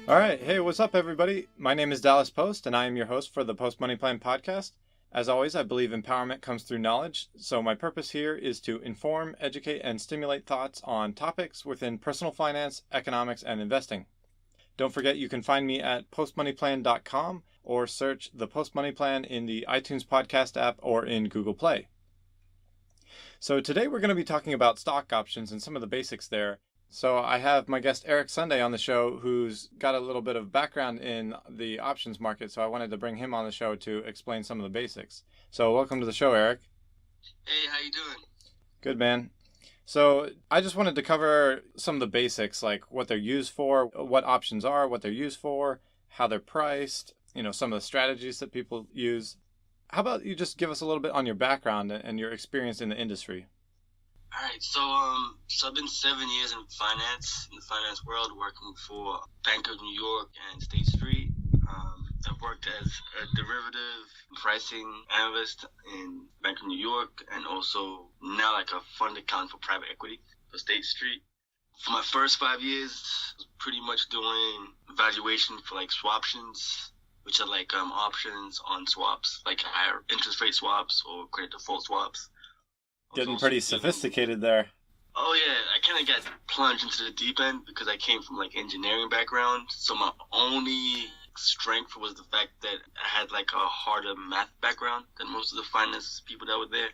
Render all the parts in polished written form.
All right. Hey, what's up, everybody? My name is Dallas Post, and I am your host for the Post Money Plan podcast. As always, I believe empowerment comes through knowledge. So my purpose here is to inform, educate, and stimulate thoughts on topics within personal finance, economics, and investing. Don't forget you can find me at postmoneyplan.com or search the Post Money Plan in the iTunes podcast app or in Google Play. So today we're going to be talking about stock options and some of the basics there. So I have my guest Eric Sunday on the show, who's got a little bit of background in the options market. So I wanted to bring him on the show to explain some of the basics. So welcome to the show, Eric. Hey, how you doing? Good, man. So I just wanted to cover some of the basics, like what they're used for, what options are, what they're used for, how they're priced, some of the strategies that people use. How about you just give us a little bit on your background and your experience in the industry? All right, so I've been 7 years in the finance world, working for Bank of New York and State Street. I've worked as a derivative pricing analyst in Bank of New York, and also now like a fund account for private equity for State Street. For my first 5 years, I was pretty much doing valuation for like swaptions, which are like options on swaps, like higher interest rate swaps or credit default swaps. Getting pretty sophisticated there. Oh yeah, I kind of got plunged into the deep end because I came from like engineering background. So my only strength was the fact that I had like a harder math background than most of the finance people that were there.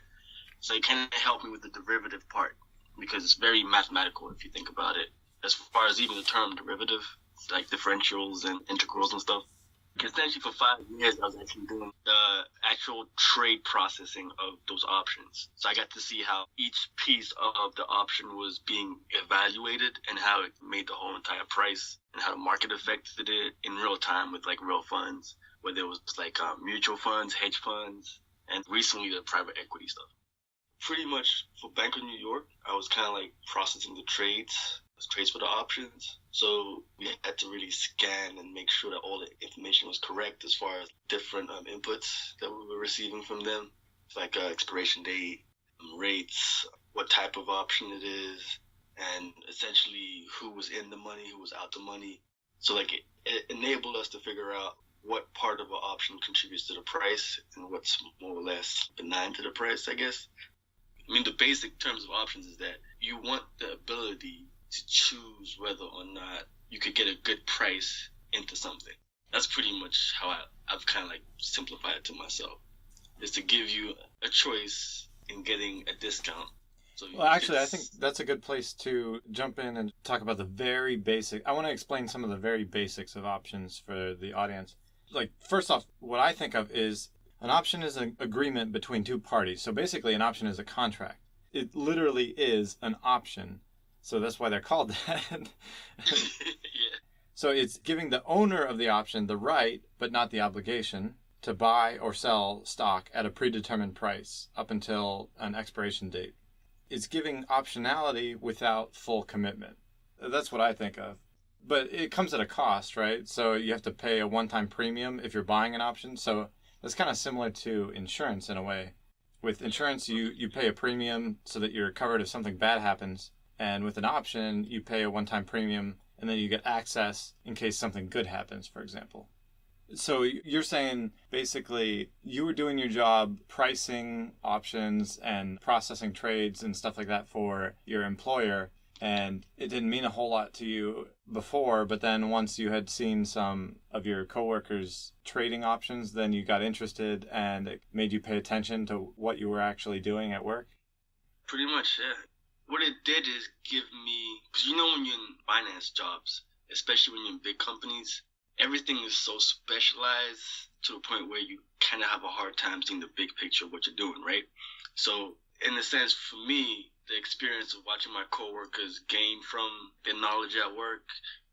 So it kind of helped me with the derivative part because it's very mathematical if you think about it. As far as even the term derivative, like differentials and integrals and stuff. Essentially for 5 years, I was actually doing the actual trade processing of those options. So I got to see how each piece of the option was being evaluated and how it made the whole entire price and how the market affected it in real time with like real funds, whether it was like mutual funds, hedge funds, and recently the private equity stuff. Pretty much for Bank of New York, I was kind of like processing the trades for the options. So we had to really scan and make sure that all the information was correct as far as different inputs that we were receiving from them, like expiration date, rates, what type of option it is, and essentially who was in the money, who was out the money. So like it enabled us to figure out what part of an option contributes to the price and what's more or less benign to the price, I guess. I mean, the basic terms of options is that you want the ability to choose whether or not you could get a good price into something. That's pretty much how I've kind of like simplified it to myself, is to give you a choice in getting a discount. So well, actually, I think that's a good place to jump in and talk about the very basic. I want to explain some of the very basics of options for the audience. Like, first off, what I think of is an option is an agreement between two parties. So basically, an option is a contract. It literally is an option. So that's why they're called that. Yeah. So it's giving the owner of the option the right, but not the obligation, to buy or sell stock at a predetermined price up until an expiration date. It's giving optionality without full commitment. That's what I think of. But it comes at a cost, right? So you have to pay a one-time premium if you're buying an option. So that's kind of similar to insurance in a way. With insurance, you pay a premium so that you're covered if something bad happens. And with an option, you pay a one-time premium, and then you get access in case something good happens, for example. So you're saying, basically, you were doing your job pricing options and processing trades and stuff like that for your employer, and it didn't mean a whole lot to you before, but then once you had seen some of your coworkers trading options, then you got interested, and it made you pay attention to what you were actually doing at work? Pretty much, yeah. What it did is give me, because when you're in finance jobs, especially when you're in big companies, everything is so specialized to the point where you kind of have a hard time seeing the big picture of what you're doing, right? So in a sense, for me, the experience of watching my coworkers gain from their knowledge at work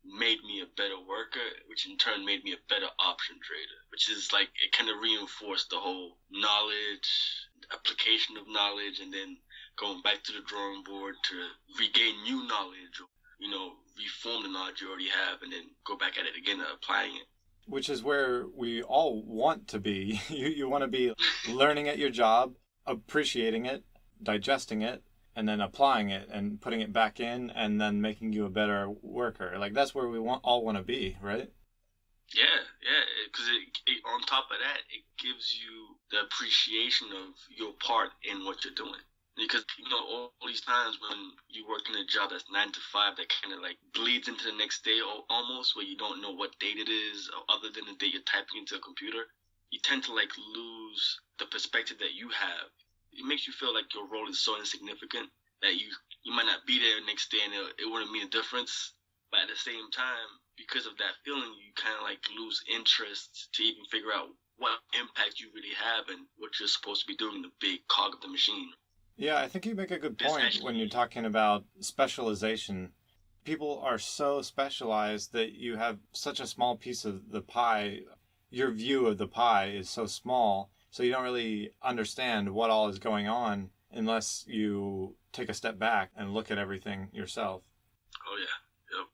made me a better worker, which in turn made me a better option trader, which is like, it kind of reinforced the whole knowledge, application of knowledge, and then going back to the drawing board to regain new knowledge, or, reform the knowledge you already have, and then go back at it again, applying it. Which is where we all want to be. You want to be learning at your job, appreciating it, digesting it, and then applying it and putting it back in and then making you a better worker. Like that's where we all want to be, right? Yeah, because on top of that, it gives you the appreciation of your part in what you're doing. Because, all these times when you work in a job that's 9 to 5, that kind of like bleeds into the next day almost, where you don't know what date it is, other than the date you're typing into a computer, you tend to like lose the perspective that you have. It makes you feel like your role is so insignificant that you might not be there next day and it wouldn't mean a difference. But at the same time, because of that feeling, you kind of like lose interest to even figure out what impact you really have and what you're supposed to be doing in the big cog of the machine. Yeah, I think you make a good point when you're talking about specialization. People are so specialized that you have such a small piece of the pie. Your view of the pie is so small, so you don't really understand what all is going on unless you take a step back and look at everything yourself. Oh, yeah. Yep.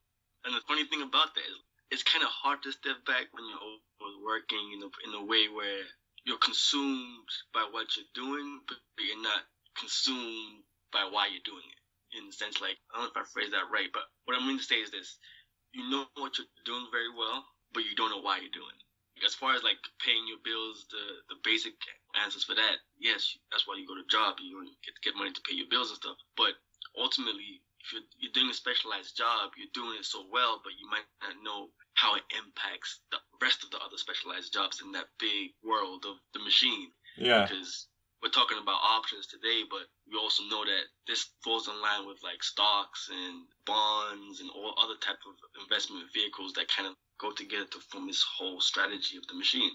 And the funny thing about that is it's kind of hard to step back when you're working in a way where you're consumed by what you're doing, but you're not consumed by why you're doing it. In the sense, like, I don't know if I phrased that right, but what I mean to say is this: you know what you're doing very well, but you don't know why you're doing it. As far as like paying your bills, the basic answers for that, yes, that's why you go to job. You get money to pay your bills and stuff. But ultimately, if you're doing a specialized job, you're doing it so well, but you might not know how it impacts the rest of the other specialized jobs in that big world of the machine. Yeah. Because we're talking about options today, but we also know that this falls in line with like stocks and bonds and all other type of investment vehicles that kind of go together to form this whole strategy of the machine.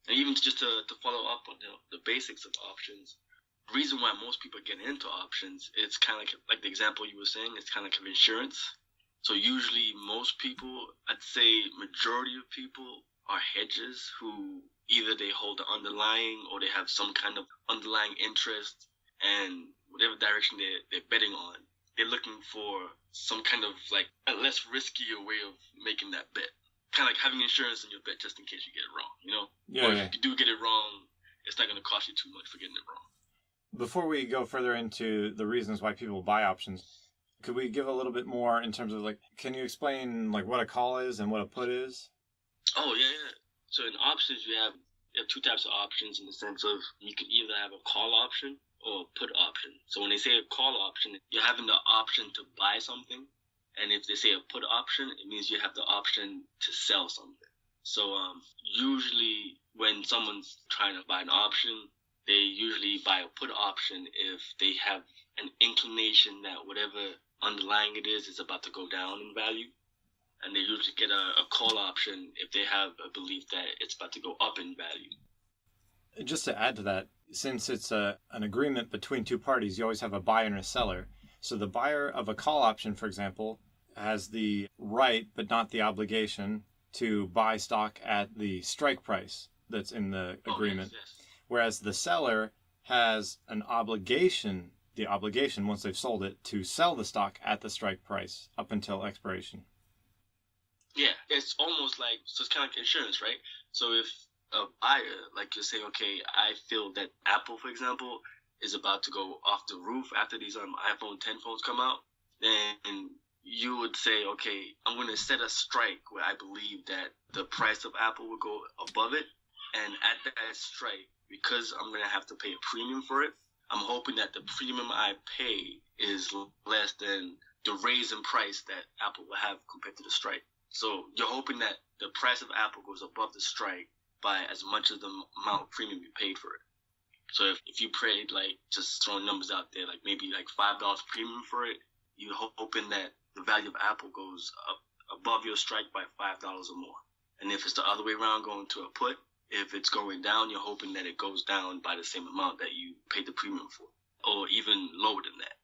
And even just to follow up on the basics of options, the reason why most people get into options, it's kind of like the example you were saying, it's kind of like insurance. So usually most people, I'd say majority of people are hedgers who either they hold the underlying or they have some kind of underlying interest, and whatever direction they're betting on, they're looking for some kind of like a less riskier way of making that bet. Kind of like having insurance in your bet just in case you get it wrong, Yeah, or yeah. if you do get it wrong, it's not going to cost you too much for getting it wrong. Before we go further into the reasons why people buy options, could we give a little bit more in terms of like, can you explain like what a call is and what a put is? Oh, yeah. So in options, you have two types of options in the sense of you can either have a call option or a put option. So when they say a call option, you're having the option to buy something. And if they say a put option, it means you have the option to sell something. So usually when someone's trying to buy an option, they usually buy a put option if they have an inclination that whatever underlying it is about to go down in value. And they usually get a call option if they have a belief that it's about to go up in value. Just to add to that, since it's an agreement between two parties, you always have a buyer and a seller. So the buyer of a call option, for example, has the right but not the obligation to buy stock at the strike price that's in the agreement. Yes. Whereas the seller has an obligation, the obligation once they've sold it, to sell the stock at the strike price up until expiration. Yeah, it's almost like, so it's kind of like insurance, right? So if a buyer, like you're saying, okay, I feel that Apple, for example, is about to go off the roof after these iPhone 10 phones come out, then you would say, okay, I'm going to set a strike where I believe that the price of Apple will go above it. And at that strike, because I'm going to have to pay a premium for it, I'm hoping that the premium I pay is less than the raise in price that Apple will have compared to the strike. So you're hoping that the price of Apple goes above the strike by as much as the amount of premium you paid for it. So if you paid, like, just throwing numbers out there, like maybe like $5 premium for it, you're hoping that the value of Apple goes up above your strike by $5 or more. And if it's the other way around, going to a put, if it's going down, you're hoping that it goes down by the same amount that you paid the premium for, or even lower than that.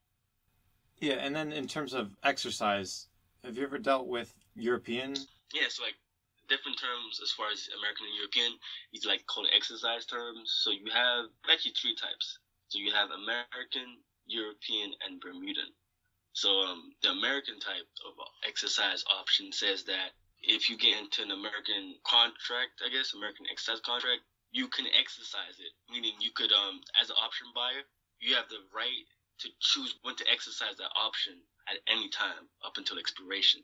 Yeah, and then in terms of exercise, have you ever dealt with European? Yeah, so like different terms as far as American and European, these like called exercise terms. So you have actually three types. So you have American, European, and Bermudan. So the American type of exercise option says that if you get into an American contract, I guess, American exercise contract, you can exercise it. Meaning you could, as an option buyer, you have the right to choose when to exercise that option at any time up until expiration.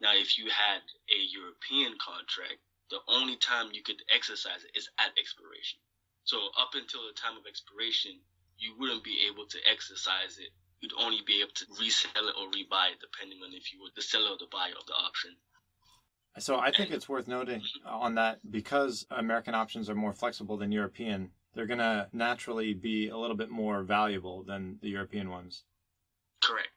Now, if you had a European contract, the only time you could exercise it is at expiration. So up until the time of expiration, you wouldn't be able to exercise it. You'd only be able to resell it or rebuy it, depending on if you were the seller or the buyer of the option. So I think it's worth noting on that, because American options are more flexible than European, they're going to naturally be a little bit more valuable than the European ones. Correct.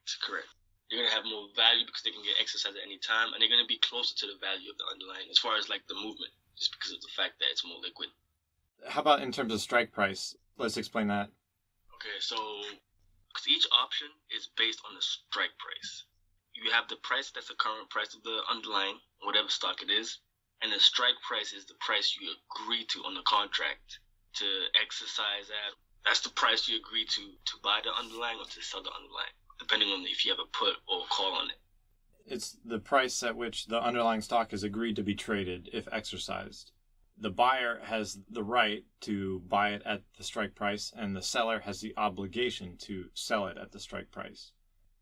You're going to have more value because they can get exercised at any time, and they're going to be closer to the value of the underlying as far as like the movement, just because of the fact that it's more liquid. How about in terms of strike price? Let's explain that. Okay, so because each option is based on the strike price. You have the price that's the current price of the underlying, whatever stock it is, and the strike price is the price you agree to on the contract to exercise at. That's the price you agree to buy the underlying or to sell the underlying, depending on if you have a put or a call on it. It's the price at which the underlying stock is agreed to be traded if exercised. The buyer has the right to buy it at the strike price, and the seller has the obligation to sell it at the strike price.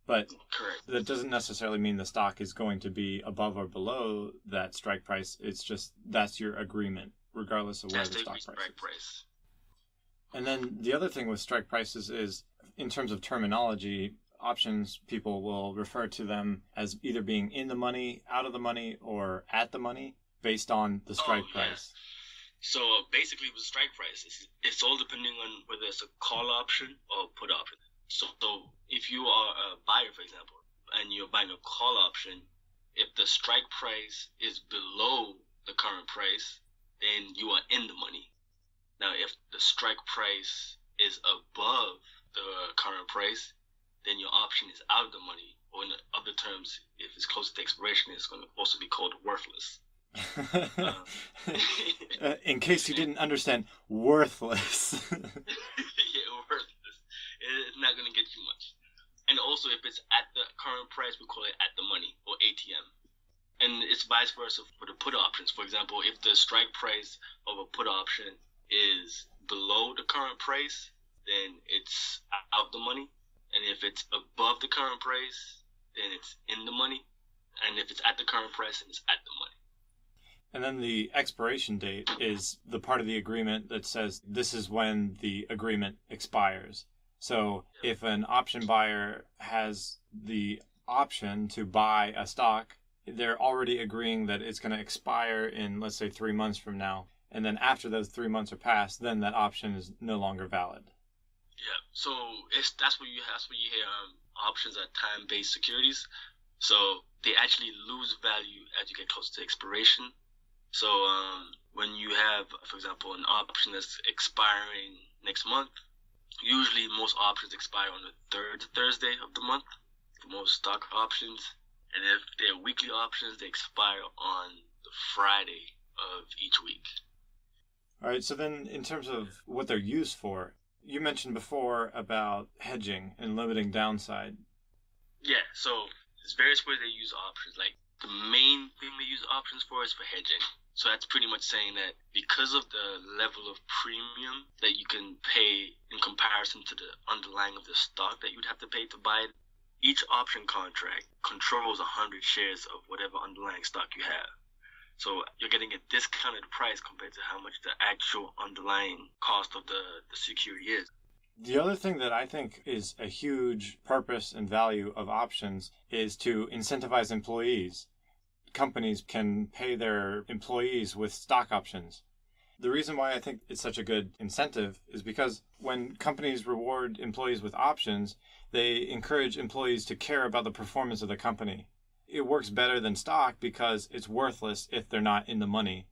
But correct. That doesn't necessarily mean the stock is going to be above or below that strike price. It's just that's your agreement, regardless of where the stock price is. And then the other thing with strike prices is, in terms of terminology, options people will refer to them as either being in the money, out of the money, or at the money based on the strike price. So basically with strike prices, it's all depending on whether it's a call option or put option. So if you are a buyer, for example, and you're buying a call option, if the strike price is below the current price, then you are in the money. Now, if the strike price is above the current price, then your option is out of the money. Or in other terms, if it's close to expiration, it's going to also be called worthless. In case you didn't understand, worthless. Yeah, worthless. It's not going to get you much. And also, if it's at the current price, we call it at the money or ATM. And it's vice versa for the put options. For example, if the strike price of a put option is below the current price, then it's out the money. And if it's above the current price, then it's in the money. And if it's at the current price, then it's at the money. And then the expiration date is the part of the agreement that says this is when the agreement expires. So if an option buyer has the option to buy a stock, they're already agreeing that it's going to expire in, let's say, 3 months from now. And then after those 3 months are passed, then that option is no longer valid. Yeah, so that's what you hear. Options are time-based securities, so they actually lose value as you get closer to expiration. So when you have, for example, an option that's expiring next month, usually most options expire on the third Thursday of the month for most stock options. And if they're weekly options, they expire on the Friday of each week. All right, so then in terms of what they're used for, you mentioned before about hedging and limiting downside. Yeah, so there's various ways they use options. Like the main thing they use options for is for hedging. So that's pretty much saying that because of the level of premium that you can pay in comparison to the underlying of the stock that you'd have to pay to buy it, each option contract controls 100 shares of whatever underlying stock you have. So you're getting a discounted price compared to how much the actual underlying cost of the security is. The other thing that I think is a huge purpose and value of options is to incentivize employees. Companies can pay their employees with stock options. The reason why I think it's such a good incentive is because when companies reward employees with options, they encourage employees to care about the performance of the company. It works better than stock because it's worthless if they're not in the money.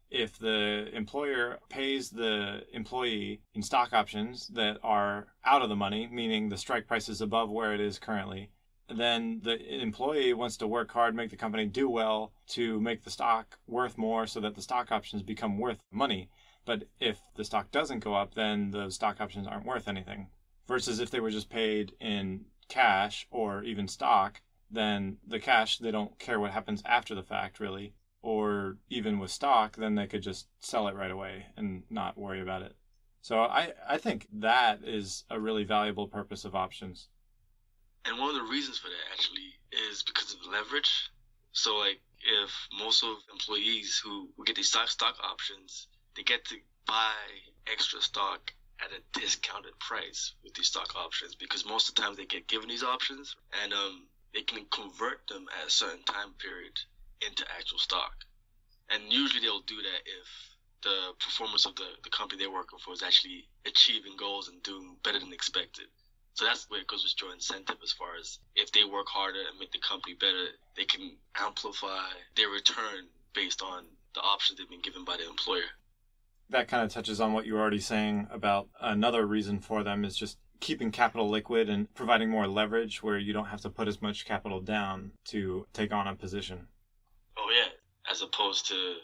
If the employer pays the employee in stock options that are out of the money, meaning the strike price is above where it is currently, then the employee wants to work hard, make the company do well to make the stock worth more so that the stock options become worth money. But if the stock doesn't go up, then the stock options aren't worth anything. Versus if they were just paid in cash or even stock, then the cash, they don't care what happens after the fact, really. Or even with stock, then they could just sell it right away and not worry about it. So I think that is a really valuable purpose of options. And one of the reasons for that actually is because of leverage. So like if most of employees who get these stock options, they get to buy extra stock at a discounted price with these stock options because most of the time they get given these options and they can convert them at a certain time period into actual stock. And usually they'll do that if the performance of the company they're working for is actually achieving goals and doing better than expected. So that's where it goes with your incentive as far as if they work harder and make the company better, they can amplify their return based on the options they've been given by the employer. That kind of touches on what you were already saying about another reason for them is just keeping capital liquid and providing more leverage where you don't have to put as much capital down to take on a position. Oh, yeah. As opposed to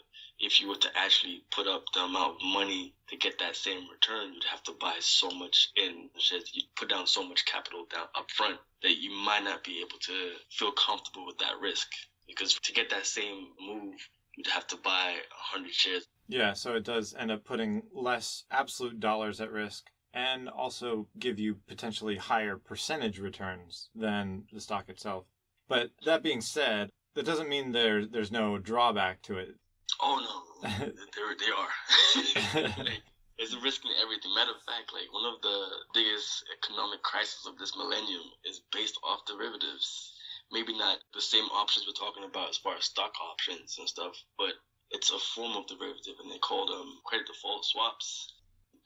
if you were to actually put up the amount of money to get that same return, you'd have to buy so much in shares. You'd put down so much capital down up front that you might not be able to feel comfortable with that risk. Because to get that same move, you'd have to buy 100 shares. Yeah, so it does end up putting less absolute dollars at risk and also give you potentially higher percentage returns than the stock itself. But that being said, that doesn't mean there's no drawback to it. Oh, no. They are. Like, there's a risk in everything. Matter of fact, like one of the biggest economic crises of this millennium is based off derivatives. Maybe not the same options we're talking about as far as stock options and stuff, but it's a form of derivative, and they call them credit default swaps.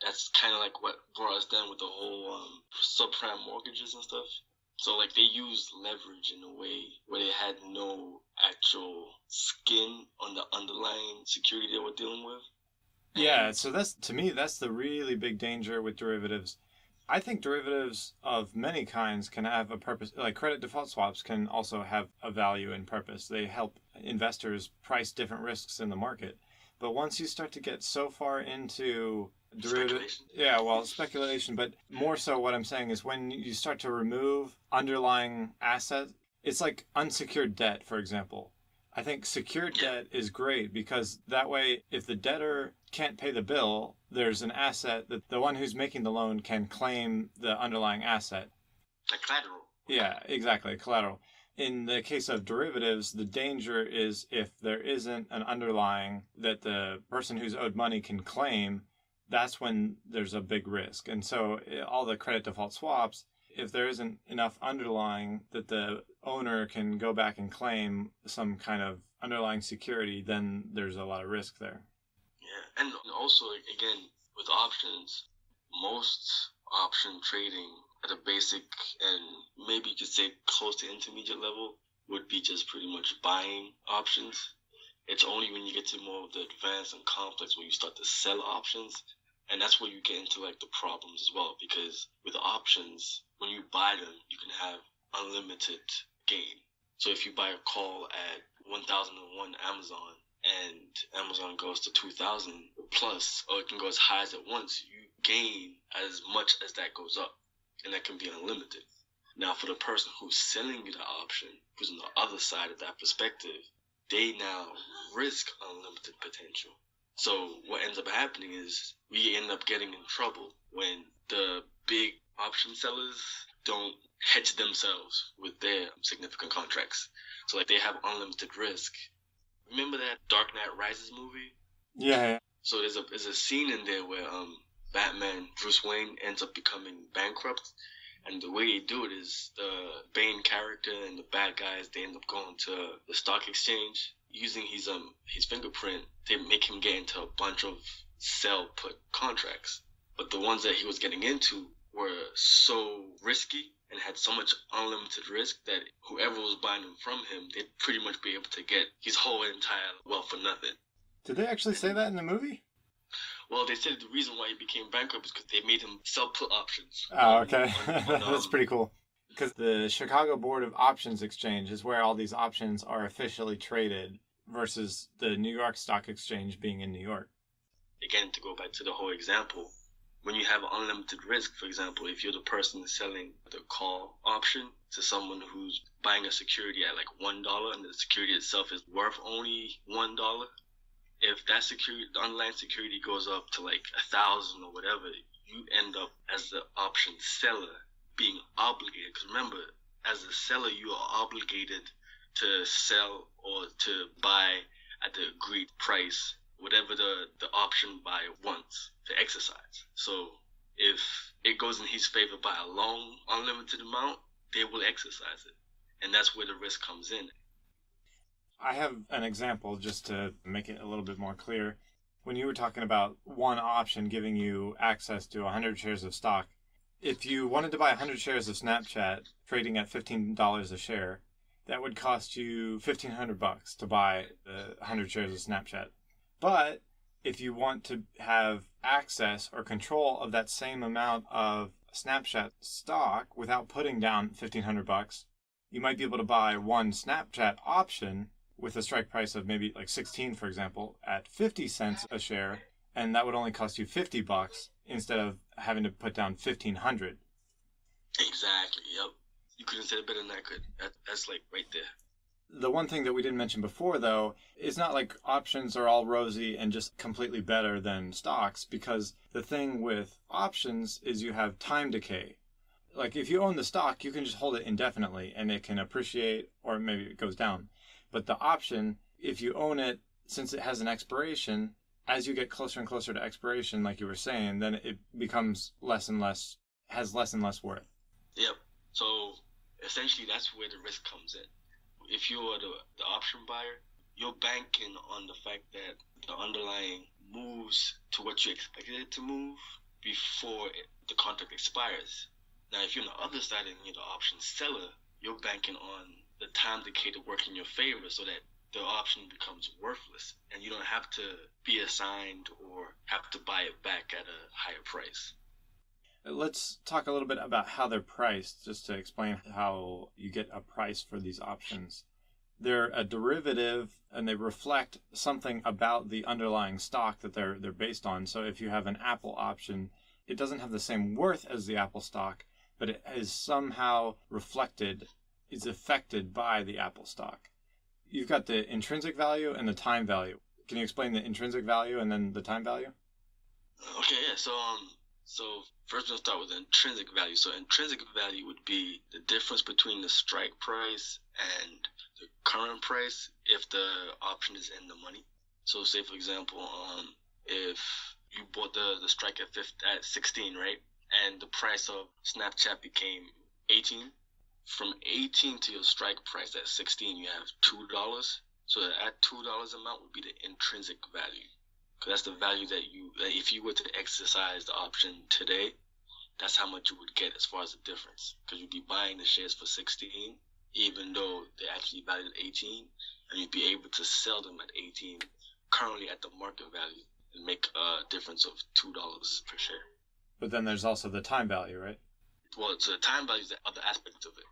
That's kind of like what brought us down with the whole subprime mortgages and stuff. So, like, they used leverage in a way where they had no actual skin on the underlying security they were dealing with. Yeah, so to me, that's the really big danger with derivatives. I think derivatives of many kinds can have a purpose, like credit default swaps can also have a value and purpose. They help investors price different risks in the market. But once you start to get so far into speculation, but more so what I'm saying is when you start to remove underlying assets, it's like unsecured debt, for example. I think secured debt is great because that way, if the debtor can't pay the bill, there's an asset that the one who's making the loan can claim the underlying asset. Like collateral. Yeah, exactly, collateral. In the case of derivatives, the danger is if there isn't an underlying that the person who's owed money can claim, that's when there's a big risk. And so all the credit default swaps, if there isn't enough underlying that the owner can go back and claim some kind of underlying security, then there's a lot of risk there. Yeah, and also, again, with options, most option trading at a basic and maybe you could say close to intermediate level would be just pretty much buying options. It's only when you get to more of the advanced and complex where you start to sell options. And that's where you get into like the problems as well, because with options, when you buy them, you can have unlimited gain. So if you buy a call at 1001 Amazon and Amazon goes to 2000 plus, or it can go as high as at once, you gain as much as that goes up, and that can be unlimited. Now for the person who's selling you the option, who's on the other side of that perspective, they now risk unlimited potential. So what ends up happening is we end up getting in trouble when the big option sellers don't hedge themselves with their significant contracts. So like they have unlimited risk. Remember that Dark Knight Rises movie? Yeah. So there's a scene in there where Batman, Bruce Wayne, ends up becoming bankrupt. And the way they do it is the Bane character and the bad guys, they end up going to the stock exchange. Using his fingerprint, they make him get into a bunch of sell-put contracts. But the ones that he was getting into were so risky and had so much unlimited risk that whoever was buying them from him, they'd pretty much be able to get his whole entire wealth for nothing. Did they actually say that in the movie? Well, they said the reason why he became bankrupt is because they made him sell put options. Oh, okay. That's pretty cool. Because the Chicago Board of Options Exchange is where all these options are officially traded versus the New York Stock Exchange being in New York. Again, to go back to the whole example, when you have unlimited risk, for example, if you're the person selling the call option to someone who's buying a security at like $1 and the security itself is worth only $1, if that security, the underlying security goes up to like 1,000 or whatever, you end up as the option seller being obligated. Because remember, as a seller, you are obligated to sell or to buy at the agreed price, whatever the option buyer wants to exercise. So if it goes in his favor by a long, unlimited amount, they will exercise it. And that's where the risk comes in. I have an example just to make it a little bit more clear. When you were talking about one option giving you access to 100 shares of stock, if you wanted to buy 100 shares of Snapchat trading at $15 a share, that would cost you $1,500 to buy the 100 shares of Snapchat. But if you want to have access or control of that same amount of Snapchat stock without putting down $1,500, you might be able to buy one Snapchat option with a strike price of maybe like 16, for example, at 50 cents a share, and that would only cost you $50 instead of having to put down 1,500. Exactly. Yep. You couldn't say it better than I could. That's like right there. The one thing that we didn't mention before, though, is not like options are all rosy and just completely better than stocks, because the thing with options is you have time decay. Like if you own the stock, you can just hold it indefinitely and it can appreciate or maybe it goes down. But the option, if you own it, since it has an expiration, as you get closer and closer to expiration, like you were saying, then it becomes less and less, has less and less worth. Yep. So essentially that's where the risk comes in. If you are the option buyer, you're banking on the fact that the underlying moves to what you expected it to move before the contract expires. Now, if you're on the other side and you're the option seller, you're banking on the time decay to work in your favor so that the option becomes worthless and you don't have to be assigned or have to buy it back at a higher price. Let's talk a little bit about how they're priced, just to explain how you get a price for these options. They're a derivative and they reflect something about the underlying stock that they're based on. So if you have an Apple option, it doesn't have the same worth as the Apple stock, but it is somehow reflected, is affected by the Apple stock. You've got the intrinsic value and the time value. Can you explain the intrinsic value and then the time value? Okay, yeah. So first we'll start with the intrinsic value. So intrinsic value would be the difference between the strike price and the current price if the option is in the money. So say for example, if you bought the strike at 16, right? And the price of Snapchat became 18. From 18 to your strike price at 16, you have $2. So that $2 amount would be the intrinsic value. Because that's the value that if you were to exercise the option today, that's how much you would get as far as the difference. Because you'd be buying the shares for 16, even though they're actually valued at 18, and you'd be able to sell them at 18, currently at the market value, and make a difference of $2 per share. But then there's also the time value, right? Well, so the time value is the other aspect of it.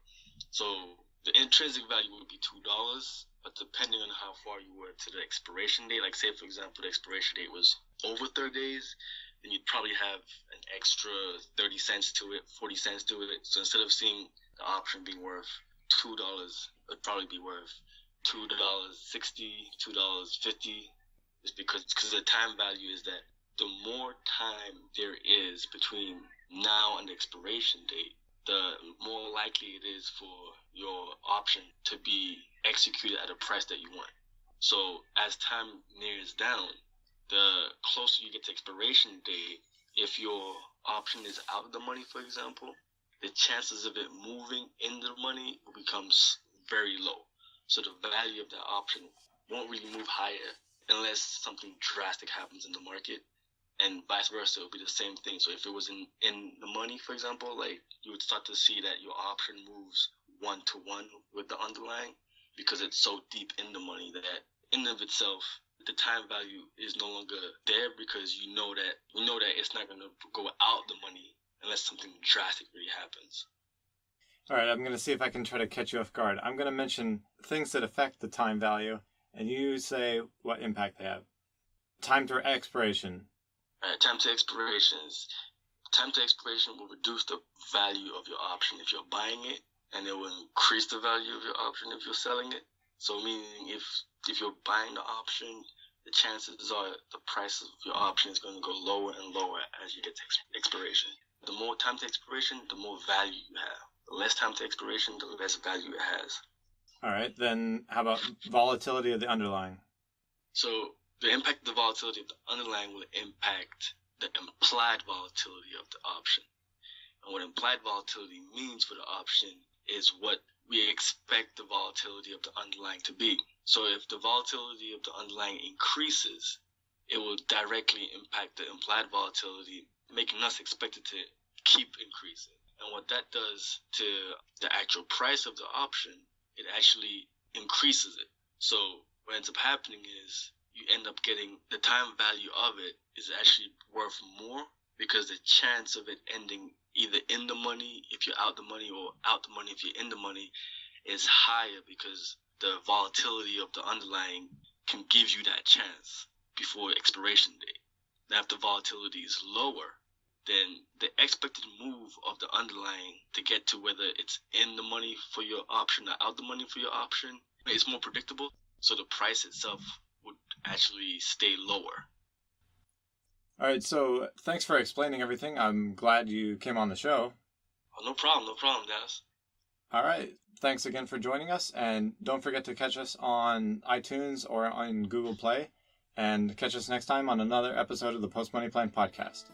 So the intrinsic value would be $2, but depending on how far you were to the expiration date, like say for example the expiration date was over 30 days, then you'd probably have an extra 30 cents to it, 40 cents to it. So instead of seeing the option being worth $2, it'd probably be worth $2.60, $2.50. It's because the time value is that the more time there is between now and the expiration date, the more likely it is for your option to be executed at a price that you want. So as time nears down, the closer you get to expiration date, if your option is out of the money, for example, the chances of it moving into the money becomes very low. So the value of that option won't really move higher unless something drastic happens in the market. And vice versa, it would be the same thing. So if it was in the money, for example, like you would start to see that your option moves 1-to-1 with the underlying because it's so deep in the money that in of itself, the time value is no longer there because you know that it's not going to go out the money unless something drastic really happens. All right, I'm going to see if I can try to catch you off guard. I'm going to mention things that affect the time value, and you say what impact they have. Time to expiration. Time to expiration will reduce the value of your option if you're buying it, and it will increase the value of your option if you're selling it. So meaning if you're buying the option, the chances are the price of your option is going to go lower and lower as you get to expiration. The more time to expiration, the more value you have. The less time to expiration, the less value it has. All right, then how about volatility of the underlying? So the impact of the volatility of the underlying will impact the implied volatility of the option. And what implied volatility means for the option is what we expect the volatility of the underlying to be. So if the volatility of the underlying increases, it will directly impact the implied volatility, making us expect it to keep increasing. And what that does to the actual price of the option, it actually increases it. So what ends up happening is you end up getting the time value of it is actually worth more, because the chance of it ending either in the money if you're out the money or out the money if you're in the money is higher, because the volatility of the underlying can give you that chance before expiration date. Now, if the volatility is lower, then the expected move of the underlying to get to whether it's in the money for your option or out the money for your option is more predictable, so the price itself would actually stay lower. All right, so thanks for explaining everything. I'm glad you came on the show. Oh, no problem, Dallas. All right, thanks again for joining us, and don't forget to catch us on iTunes or on Google Play, and catch us next time on another episode of the Post Money Plan podcast.